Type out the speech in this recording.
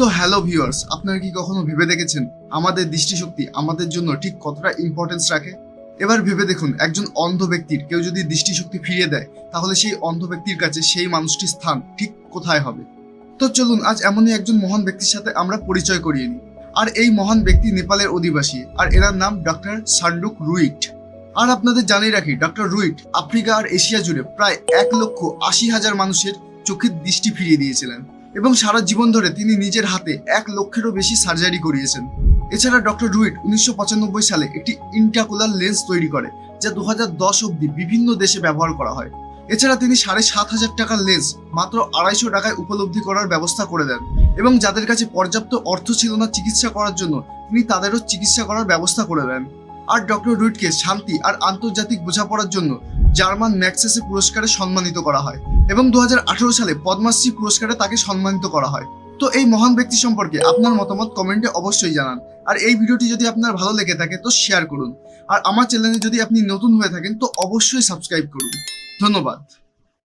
তো hello viewers, আপনারা কি কখনো ভেবে দেখেছেন আমাদের দৃষ্টিশক্তি আমাদের জন্য ঠিক কতটা ইম্পর্টেন্স রাখে? এবার ভেবে দেখুন, একজন অন্ধ ব্যক্তির কেউ যদি দৃষ্টিশক্তি ফিরিয়ে দেয়, তাহলে সেই অন্ধ ব্যক্তির কাছে সেই মানুষটির স্থান ঠিক কোথায় হবে? তো চলুন আজ এমনই একজন মহান ব্যক্তির সাথে আমরা পরিচয় করিয়ে নিই। আর এই মহান ব্যক্তি নেপালের অধিবাসী, আর এনার নাম ডক্টর সান্ডুক রুইট। আর আপনাদের জানিয়ে রাখি, ডক্টর রুইট আফ্রিকা আর এশিয়া জুড়ে প্রায় 1,80,000 মানুষের চোখের দৃষ্টি ফিরিয়ে দিয়েছিলেন এবং সারা জীবন ধরে তিনি নিজের হাতে 1,00,000-এরও বেশি সার্জারি করিয়েছেন। এছাড়া ডক্টর রুইট 1995 সালে একটি ইন্ট্রাকুলার লেন্স তৈরি করে, যা 2010 অবধি বিভিন্ন দেশে ব্যবহার করা হয়। এছাড়া তিনি 7,500 টাকার লেন্স মাত্র 250 টাকায় উপলব্ধি করার ব্যবস্থা করে দেন এবং যাদের কাছে পর্যাপ্ত অর্থ ছিল না চিকিৎসা করার জন্য, তিনি তাদেরও চিকিৎসা করার ব্যবস্থা করে দেন। আর ডক্টর রুইটকে শান্তি আর আন্তর্জাতিক বোঝাপড়ার জন্য জার্মান ম্যাক্সেসে পুরস্কারে সম্মানিত করা হয় এবং 2018 সালে পদ্মশ্রী পুরস্কারে তাকে সম্মানিত করা হয়। তো এই মহান ব্যক্তি সম্পর্কে আপনার মতামত কমেন্টে অবশ্যই জানান। আর এই ভিডিওটি যদি আপনার ভালো লেগে থাকে তো শেয়ার করুন। আর আমার চ্যানেলে যদি আপনি নতুন হয়ে থাকেন তো অবশ্যই সাবস্ক্রাইব করুন। ধন্যবাদ।